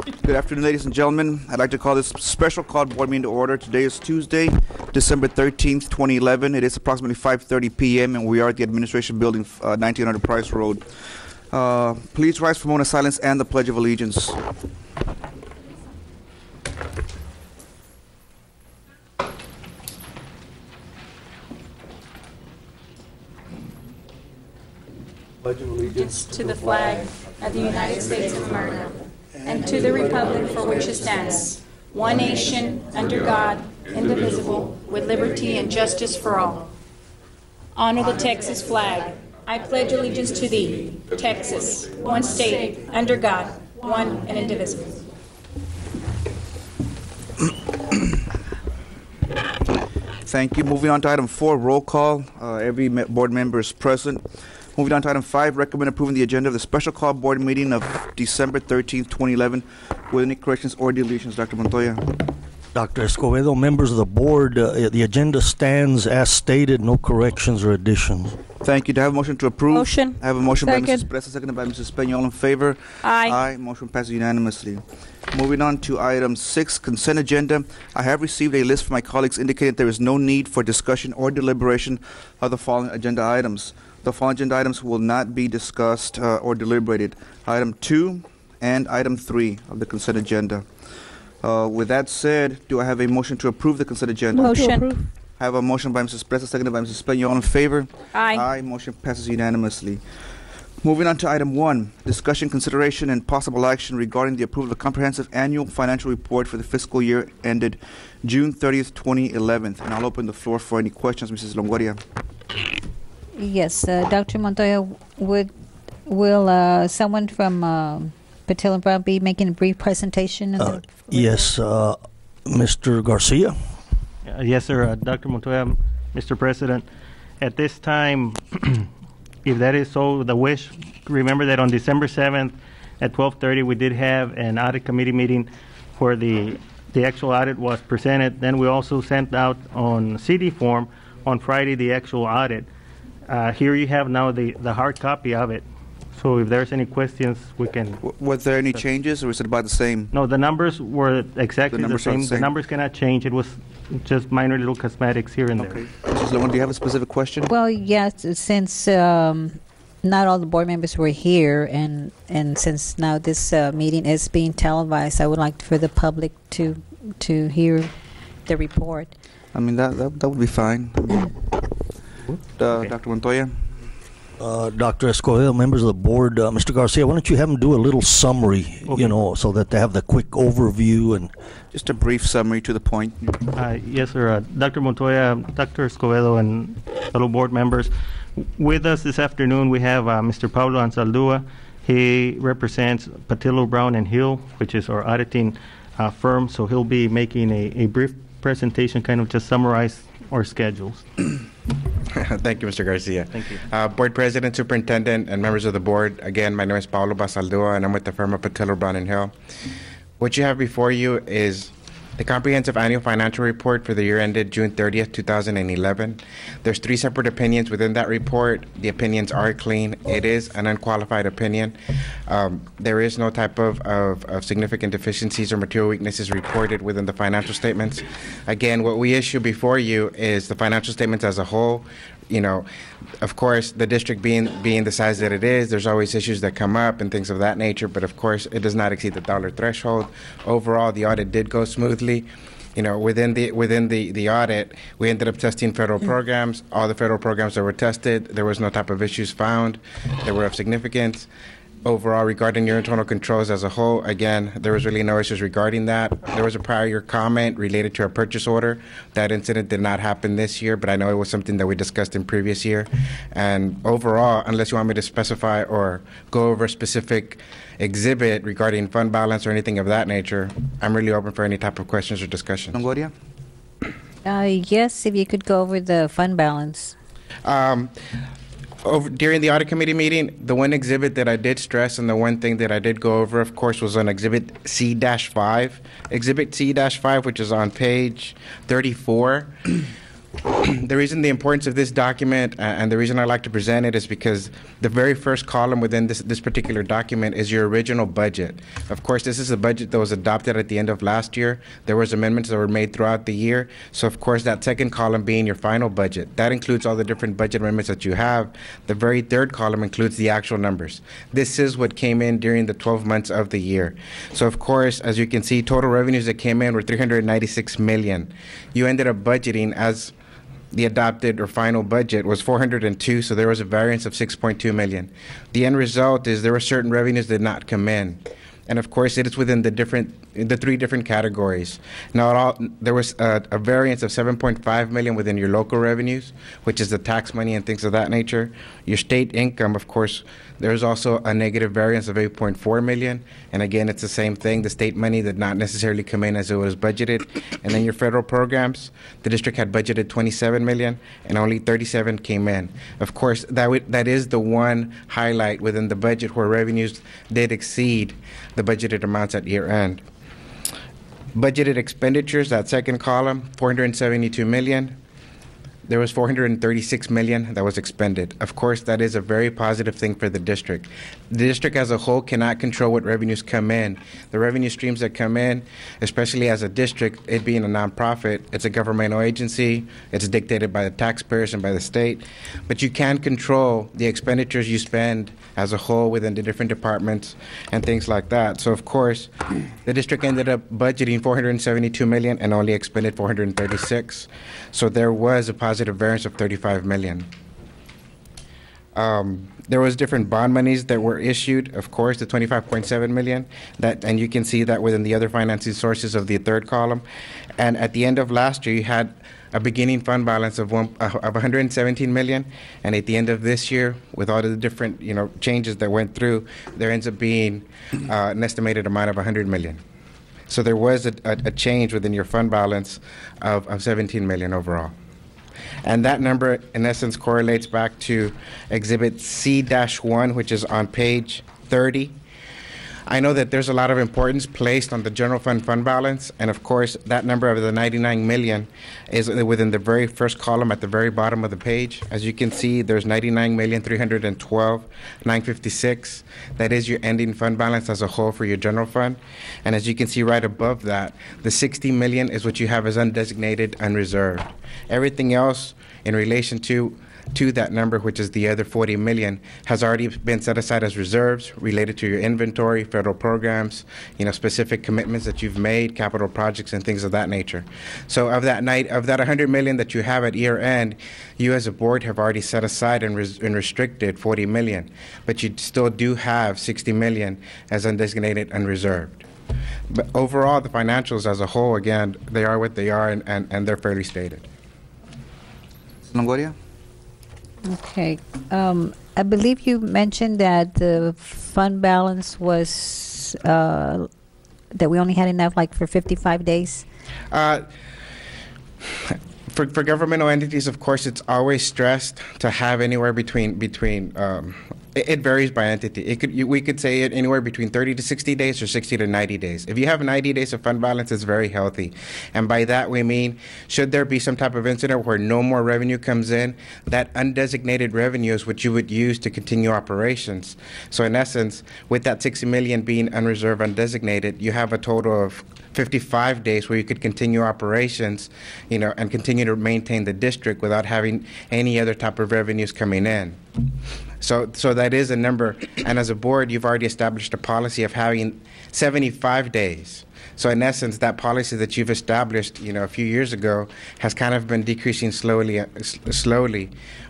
Good afternoon, ladies and gentlemen. I'd like to call this special called board meeting to order. Today is Tuesday, December 13th, 2011. It is approximately 5:30 p.m. and we are at the Administration Building, 1900 Price Road. Please rise for a moment of silence and the Pledge of Allegiance. Pledge of allegiance to the flag of the United States of America and to the republic for which it stands, one nation, under God, indivisible, with liberty and justice for all. Honor the Texas flag. I pledge allegiance to thee, Texas, one state, under God, one and indivisible. Thank you. Moving on to item 4, roll call. Every board member is present. Moving on to item 5, recommend approving the agenda of the special call board meeting of December 13th, 2011. With any corrections or deletions, Dr. Montoya? Dr. Escobedo, members of the board, the agenda stands as stated, no corrections or additions. Thank you. Do I have a motion to approve? Motion. I have a motion by Second. Mrs. Presa, seconded by Mrs. Peña. All in favor? Aye. Aye. Motion passes unanimously. Moving on to item 6, consent agenda. I have received a list from my colleagues indicating there is no need for discussion or deliberation of the following agenda items. The following agenda items will not be discussed or deliberated. Item 2 and item 3 of the consent agenda. With that said, do I have a motion to approve the consent agenda? Motion. I have a motion by Mrs. Presa, seconded by Mrs. Peña. All in favor? Aye. Aye. Motion passes unanimously. Moving on to item 1, discussion, consideration, and possible action regarding the approval of the comprehensive annual financial report for the fiscal year ended June 30th, 2011. And I'll open the floor for any questions. Mrs. Longoria. Yes, Dr. Montoya, will someone from Patel and Brown be making a brief presentation? Of Yes, Mr. Garcia. Yes, sir. Dr. Montoya, Mr. President, at this time, if that is so, the wish, remember that on December 7th at 12:30, we did have an audit committee meeting where the actual audit was presented. Then we also sent out on CD form on Friday the actual audit. Here you have now the hard copy of it. So if there's any questions, we can... Was there any changes, or is it about the same? No, the numbers were exactly the same. The same. numbers cannot change. It was just minor little cosmetics here and there. Okay. Mrs. Longoria, do you have a specific question? Well, yes, since not all the board members were here, and since now this meeting is being televised, I would like for the public to hear the report. I mean, that would be fine. Okay. Dr. Montoya? Dr. Escobedo, members of the board, Mr. Garcia, why don't you have them do a little summary, Okay. So that they have the quick overview and... Just a brief summary to the point. Yes, sir. Dr. Montoya, Dr. Escobedo, and fellow board members. With us this afternoon, we have Mr. Pablo Ansaldúa. He represents Patillo, Brown & Hill, which is our auditing firm. So he'll be making a brief presentation, kind of just summarize our schedules. Thank you, Mr. Garcia. Thank you. Board President, Superintendent, and members of the board, again, my name is Paulo Basaldua, and I'm with the firm of Patillo, Brown & Hill. What you have before you is the comprehensive annual financial report for the year ended June 30th, 2011. There's 3 separate opinions within that report. The opinions are clean. It is an unqualified opinion. There is no type of significant deficiencies or material weaknesses reported within the financial statements. Again, what we issue before you is the financial statements as a whole. Of course, the district being the size that it is, there's always issues that come up and things of that nature, but of course, it does not exceed the dollar threshold. Overall, the audit did go smoothly. Within the audit, we ended up testing federal programs. All the federal programs that were tested, there was no type of issues found that were of significance. Overall, regarding your internal controls as a whole, again, there was really no issues regarding that. There was a prior year comment related to a purchase order. That incident did not happen this year, but I know it was something that we discussed in previous year. And overall, unless you want me to specify or go over a specific exhibit regarding fund balance or anything of that nature, I'm really open for any type of questions or discussions. Longoria? Yes, if you could go over the fund balance. During the audit committee meeting, the one exhibit that I did stress and the one thing that I did go over, of course, was on Exhibit C-5. Exhibit C-5, which is on page 34. The reason the importance of this document and the reason I like to present it is because the very first column within this particular document is your original budget. Of course, this is a budget that was adopted at the end of last year. There was amendments that were made throughout the year. So, of course, that second column being your final budget. That includes all the different budget amendments that you have. The very third column includes the actual numbers. This is what came in during the 12 months of the year. So, of course, as you can see, total revenues that came in were $396 million. You ended up budgeting as the adopted or final budget was 402, so there was a variance of 6.2 million. The end result is there were certain revenues that did not come in. And of course, it is within the three different categories. Now, there was a variance of 7.5 million within your local revenues, which is the tax money and things of that nature. Your state income, of course, there's also a negative variance of 8.4 million. And again, it's the same thing. The state money did not necessarily come in as it was budgeted. And then your federal programs, the district had budgeted 27 million and only 37 came in. Of course, that is the one highlight within the budget where revenues did exceed the budgeted amounts at year end. Budgeted expenditures, that second column, 472 million. There was 436 million that was expended. Of course, that is a very positive thing for the district. The district as a whole cannot control what revenues come in. The revenue streams that come in, especially as a district, it being a nonprofit, it's a governmental agency, it's dictated by the taxpayers and by the state, but you can control the expenditures you spend as a whole within the different departments and things like that. So of course, the district ended up budgeting 472 million and only expended 436. So there was a positive variance of 35 million. There was different bond monies that were issued, of course, the 25.7 million, and you can see that within the other financing sources of the third column. And at the end of last year, you had a beginning fund balance of 117 million, and at the end of this year, with all of the different changes that went through, there ends up being an estimated amount of 100 million. So there was a change within your fund balance of 17 million overall. And that number, in essence, correlates back to Exhibit C-1, which is on page 30. I know that there's a lot of importance placed on the general fund balance, and of course, that number of the 99 million is within the very first column at the very bottom of the page. As you can see, there's 99,312,956. That is your ending fund balance as a whole for your general fund. And as you can see right above that, the 60 million is what you have as undesignated, unreserved. Everything else in relation to that number, which is the other 40 million, has already been set aside as reserves related to your inventory, federal programs, specific commitments that you've made, capital projects and things of that nature. So of that 100 million that you have at year end, you as a board have already set aside and restricted 40 million, but you still do have 60 million as undesignated, unreserved. But overall, the financials as a whole, again, they are what they are, and they're fairly stated. Longoria? Okay. I believe you mentioned that the fund balance was that we only had enough for 55 days. For governmental entities, of course, it's always stressed to have anywhere between it varies by entity. We could say it anywhere between 30 to 60 days or 60 to 90 days. If you have 90 days of fund balance, it's very healthy. And by that we mean, should there be some type of incident where no more revenue comes in, that undesignated revenue is what you would use to continue operations. So in essence, with that 60 million being unreserved, undesignated, you have a total of 55 days where you could continue operations, and continue to maintain the district without having any other type of revenues coming in. So that is a number, and as a board, you've already established a policy of having 75 days. So in essence, that policy that you've established, a few years ago, has kind of been decreasing slowly.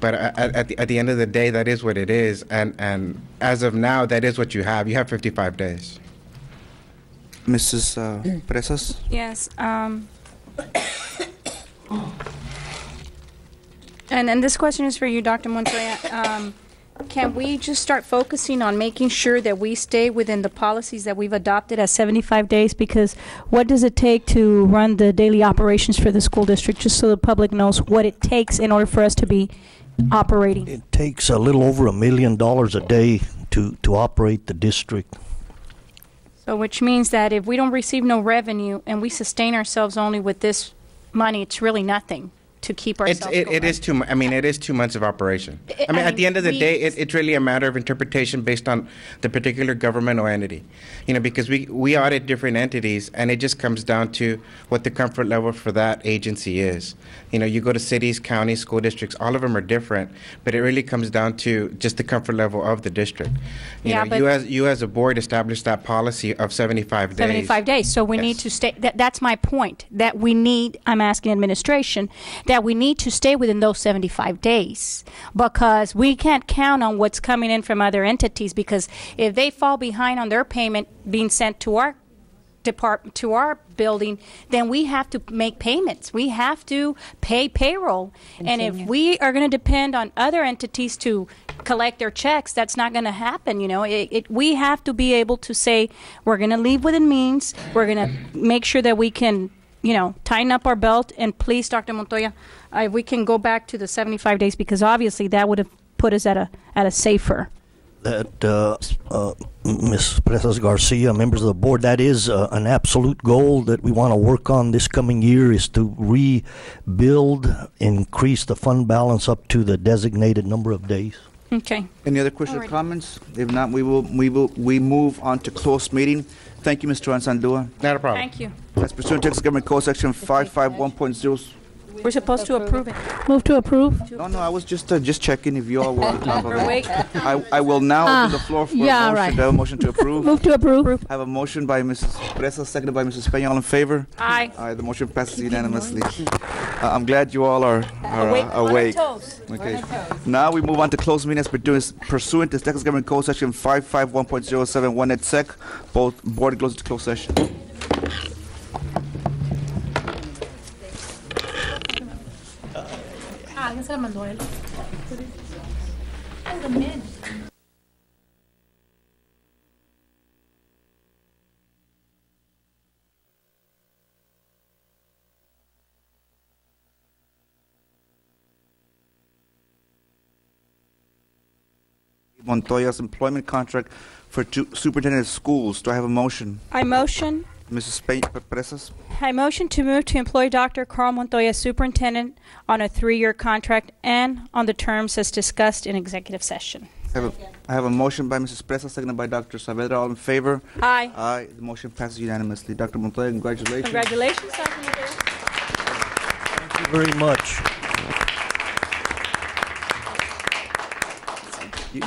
But at the end of the day, that is what it is, and as of now, that is what you have. You have 55 days. Mrs. Presas? Yes. And this question is for you, Dr. Montoya. Can we just start focusing on making sure that we stay within the policies that we've adopted at 75 days? Because what does it take to run the daily operations for the school district, just so the public knows what it takes in order for us to be operating? It takes a little over $1 million a day to operate the district. So which means that if we don't receive no revenue and we sustain ourselves only with this money, it's really nothing to keep ourselves It going. is I mean, it is 2 months of operation. I mean, at the end of the day, it's really a matter of interpretation based on the particular government or entity. You know, because we audit different entities, and it just comes down to what the comfort level for that agency is. You know, you go to cities, counties, school districts, all of them are different, but it really comes down to just the comfort level of the district. Yeah, but you as a board established that policy of 75 days. 75 days. So we Yes. need to stay. That's my point. That we need. I'm asking administration that we need to stay within those 75 days, because we can't count on what's coming in from other entities. Because if they fall behind on their payment being sent to our department, to our building, then we have to make payments. We have to pay payroll. And if we are going to depend on other entities to collect their checks, that's not going to happen. You know, we have to be able to say we're going to leave within means. We're going to make sure that we can, you know, tighten up our belt. And please, Dr. Montoya, if we can go back to the 75 days, because obviously that would have put us at a safer. That Ms. Presas Garcia, members of the board, that is an absolute goal that we want to work on this coming year, is to rebuild, increase the fund balance up to the designated number of days. Okay. Any other questions or comments? If not, we move on to closed meeting. Thank you, Mr. Ansandua. Not a problem. Thank you. As pursuant to Texas Government Code Section 551.0. We're supposed to approve it. Move to approve. No, I was just checking if you all were on top of Or it. wait. I will now open the floor for yeah, a motion. right. Do I have a motion to approve? Move to approve. I have a motion by Mrs. Presa, seconded by Mrs. Peña. All in favor? Aye. Aye. The motion passes unanimously. I'm glad you all are awake. Okay. Now we move on to closed meeting as pursuant to Texas Government Code Section 551.071 et sec. Both board goes into closed session. Ya se la mandó él. Montoya's employment contract for superintendent of schools. Do I have a motion? I motion. Mrs. Presas? I motion to move to employ Dr. Carl Montoya, superintendent, on a 3-year contract and on the terms as discussed in executive session. I have a motion by Mrs. Presas, seconded by Dr. Saavedra. All in favor? Aye. Aye. The motion passes unanimously. Dr. Montoya, congratulations. Congratulations, Dr. Montoya. Thank you very much.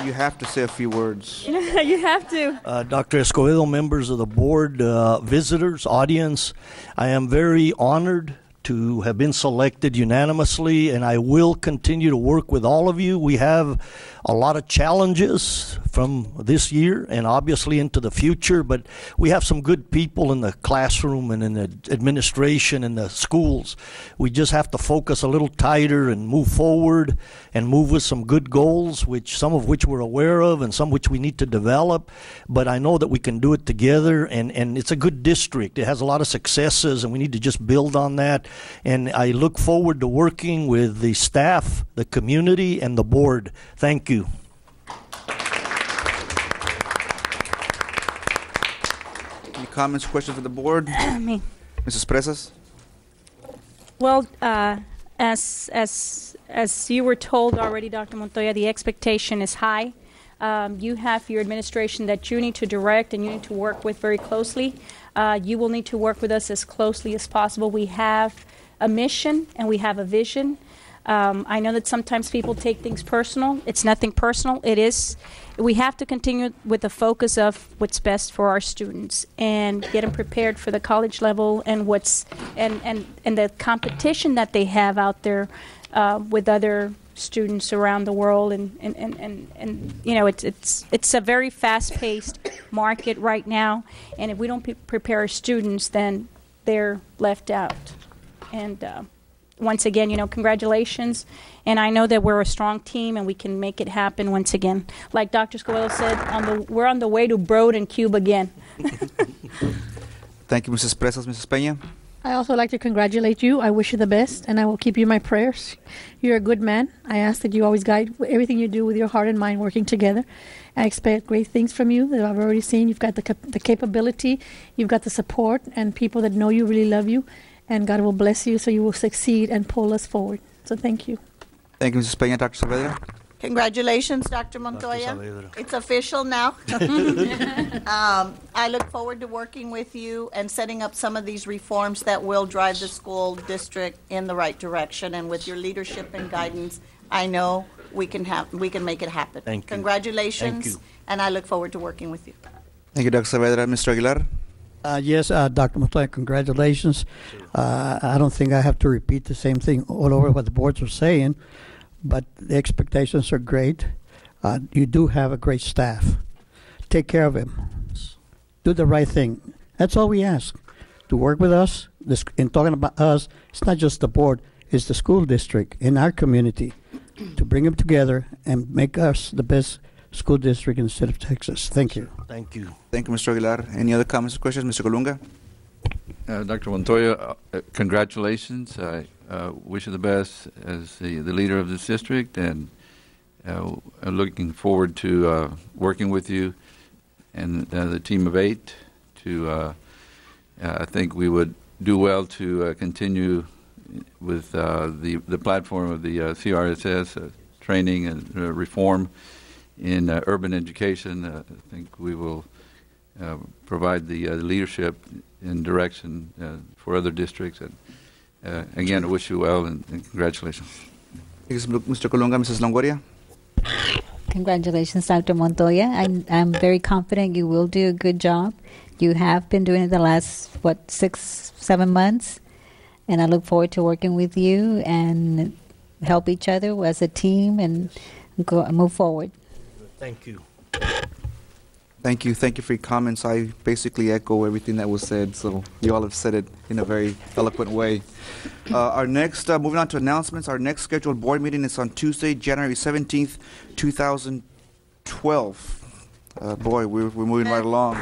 You have to say a few words. You have to. Dr. Escobedo, members of the board, visitors, audience, I am very honored to have been selected unanimously, and I will continue to work with all of you. We have a lot of challenges from this year and obviously into the future, but we have some good people in the classroom and in the administration and the schools. We just have to focus a little tighter and move forward and move with some good goals, some of which we're aware of and some which we need to develop. But I know that we can do it together, and it's a good district. It has a lot of successes, and we need to just build on that. And I look forward to working with the staff, the community, and the board. Thank you. Any comments, questions for the board? Me. Mrs. Presas? Well, as you were told already, Dr. Montoya, the expectation is high. You have your administration that you need to direct and you need to work with very closely. You will need to work with us as closely as possible. We have a mission and we have a vision. I know that sometimes people take things personal. It's nothing personal. It is. We have to continue with the focus of what's best for our students and get them prepared for the college level and and the competition that they have out there with other students around the world. And you know, it's a very fast-paced market right now. And if we don't prepare our students, then they're left out. And once again, you know, congratulations. And I know that we're a strong team and we can make it happen once again. Like Dr. Escobedo said, we're on the way to Broad and Cube again. Thank you, Mrs. Presas. Mrs. Peña? I also like to congratulate you. I wish you the best, and I will keep you in my prayers. You're a good man. I ask that you always guide everything you do with your heart and mind working together. I expect great things from you that I've already seen. You've got the capability, you've got the support, and people that know you really love you. and God will bless you so you will succeed and pull us forward. So thank you. Thank you, Mrs. Peña. Dr. Saavedra? Congratulations, Dr. Montoya. Saavedra. It's official now. I look forward to working with you and setting up some of these reforms that will drive the school district in the right direction. And with your leadership and guidance, I know we can make it happen. Thank you. Congratulations, Thank you. and I look forward to working with you. Thank you, Dr. Saavedra. Mr. Aguilar? Yes, Dr. Montoya, congratulations. I don't think I have to repeat the same thing all over what the boards are saying, but the expectations are great. You do have a great staff. Take care of him. Do the right thing. That's all we ask. To work with us. In talking about us, it's not just the board, it's the school district in our community. To bring them together and make us the best school district in the state of Texas. Thank you. Thank you. Thank you, Mr. Aguilar. Any other comments or questions? Mr. Colunga? Dr. Montoya, congratulations. I wish you the best as the leader of this district, and I'm looking forward to working with you and the team of 8 to, I think we would do well to continue with the platform of the CRSS training and reform in urban education. I think we will provide the leadership and direction for other districts. And again, I wish you well and congratulations. Thank you, Mr. Colunga. Mrs. Longoria? Congratulations, Dr. Montoya. I'm very confident you will do a good job. You have been doing it the last, 6-7 months, and I look forward to working with you and help each other as a team and move forward. Thank you. Thank you. Thank you for your comments. I basically echo everything that was said, so you all have said it in a very eloquent way. Our next, moving on to announcements, our next scheduled board meeting is on Tuesday, January 17th, 2012. Boy, we're moving right along.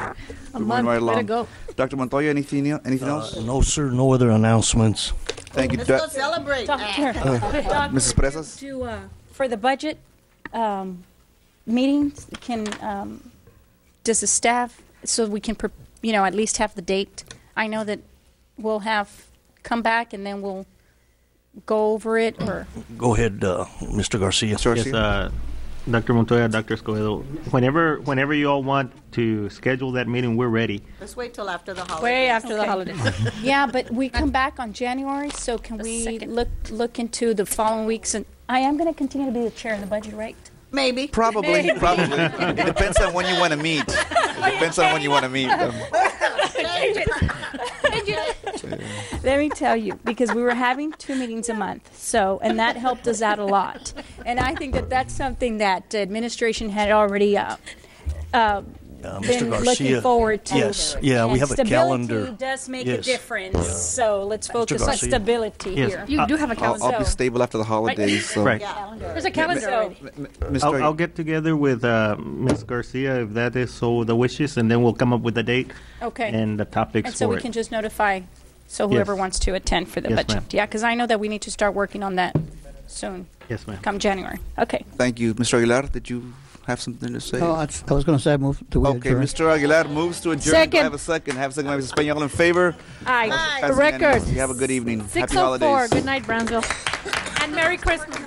We're moving right along. Go. Dr. Montoya, anything else? No, sir. No other announcements. Thank you. Let's go celebrate. Mrs. Presas? For the budget meetings, does the staff, so we can, at least have the date? I know that we'll come back and then we'll go over it, or? Go ahead, Mr. Garcia. Yes, Dr. Montoya, Dr. Escobedo, whenever you all want to schedule that meeting, we're ready. Let's wait till after the holidays. Way after the holidays. Yeah, but we come back on January, so can we look into the following weeks? And I am going to continue to be the chair of the budget, right? Maybe. Probably. It depends on when you want to meet. Let me tell you, because we were having 2 meetings a month, and that helped us out a lot. And I think that that's something that the administration had already been looking forward to. Yes, yeah, we have a calendar. Stability does make a difference, so let's focus on stability here. You do have a calendar. I'll be stable after the holidays. So. Right. There's a calendar already. I'll get together with Ms. Garcia if that is so the wishes, and then we'll come up with a date and the topics and so we can just notify whoever wants to attend for the budget. Ma'am. Yeah, because I know that we need to start working on that soon. Yes, ma'am. Come January. Okay. Thank you. Mr. Aguilar, did you have something to say? No, I was going to say move to Okay, adjourn. Mr. Aguilar moves to adjourn. Second. Do I have a second? Have a second by Mrs. Peña. All in favor? Aye. Passing The record. unanimous. You have a good evening. Happy 6:04. holidays. Good night, Brownsville. And Merry Christmas.